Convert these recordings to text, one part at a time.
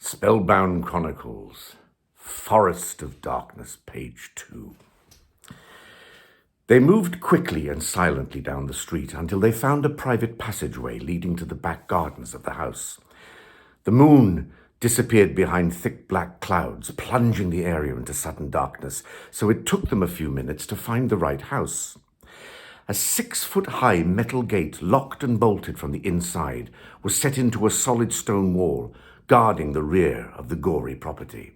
Spellbound Chronicles, Forest of Darkness, page 2. They moved quickly and silently down the street until they found a private passageway leading to the back gardens of the house. The moon disappeared behind thick black clouds, plunging the area into sudden darkness, so it took them a few minutes to find the right house. A 6-foot-high metal gate, locked and bolted from the inside, was set into a solid stone wall, guarding the rear of the gory property.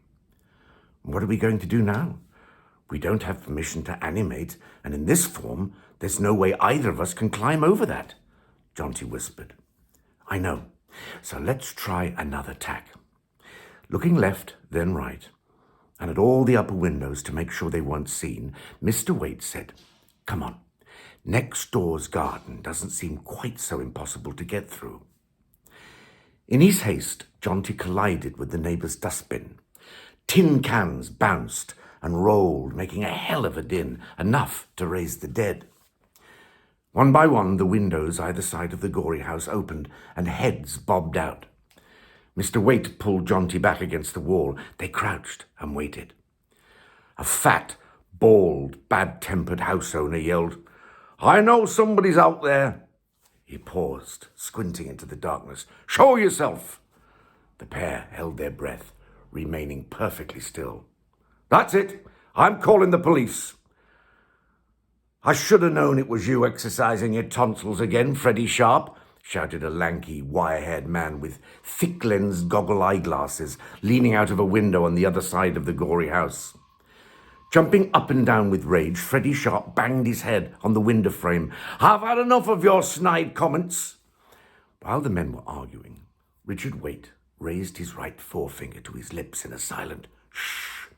What are we going to do now? We don't have permission to animate, and in this form, there's no way either of us can climb over that, Jonty whispered. I know, so let's try another tack. Looking left, then right, and at all the upper windows to make sure they weren't seen, Mr. Waite said, "Come on, next door's garden doesn't seem quite so impossible to get through." In his haste, Jonty collided with the neighbour's dustbin. Tin cans bounced and rolled, making a hell of a din, enough to raise the dead. One by one, the windows either side of the gory house opened, and heads bobbed out. Mr. Waite pulled Jonty back against the wall. They crouched and waited. A fat, bald, bad-tempered house owner yelled, "I know somebody's out there." He paused, squinting into the darkness. "Show yourself!" The pair held their breath, remaining perfectly still. "That's it. I'm calling the police." "I should have known it was you exercising your tonsils again, Freddie Sharp," shouted a lanky, wire-haired man with thick-lensed goggle eyeglasses, leaning out of a window on the other side of the gory house. Jumping up and down with rage, Freddie Sharp banged his head on the window frame. "I've had enough of your snide comments." While the men were arguing, Richard Waite raised his right forefinger to his lips in a silent shh.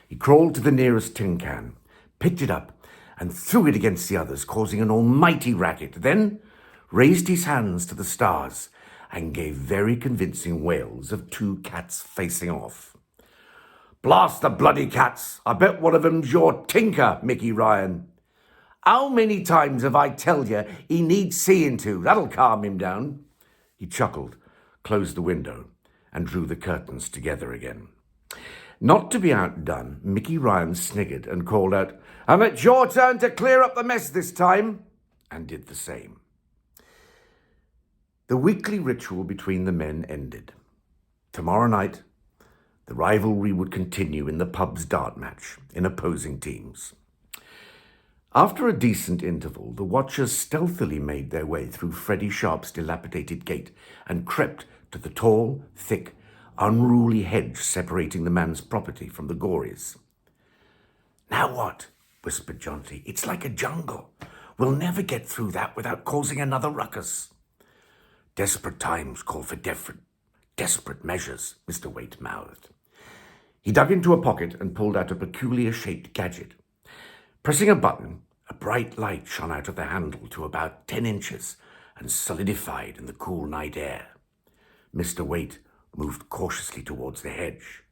He crawled to the nearest tin can, picked it up, and threw it against the others, causing an almighty racket, then raised his hands to the stars and gave very convincing wails of two cats facing off. "Blast the bloody cats! I bet one of them's your tinker, Mickey Ryan." "How many times have I telled you he needs seeing to? That'll calm him down." He chuckled, closed the window, and drew the curtains together again. Not to be outdone, Mickey Ryan sniggered and called out, "And it's your turn to clear up the mess this time," and did the same. The weekly ritual between the men ended. Tomorrow night, the rivalry would continue in the pub's dart match in opposing teams. After a decent interval, the watchers stealthily made their way through Freddie Sharp's dilapidated gate and crept to the tall, thick, unruly hedge separating the man's property from the gories. "Now what?" whispered Jonty. "It's like a jungle. We'll never get through that without causing another ruckus." "Desperate times call for desperate measures," Mr. Waite mouthed. He dug into a pocket and pulled out a peculiar-shaped gadget. Pressing a button, a bright light shone out of the handle to about 10 inches and solidified in the cool night air. Mr. Waite moved cautiously towards the hedge.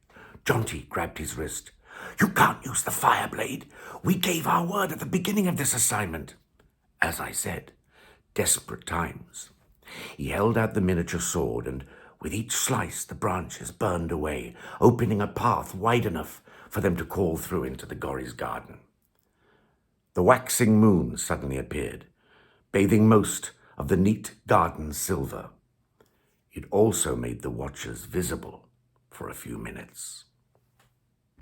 Jonty grabbed his wrist. "You can't use the fire blade. We gave our word at the beginning of this assignment." "As I said, desperate times." He held out the miniature sword, and with each slice the branches burned away, opening a path wide enough for them to crawl through into the gory's garden. The waxing moon suddenly appeared, bathing most of the neat garden silver. It also made the watchers visible for a few minutes.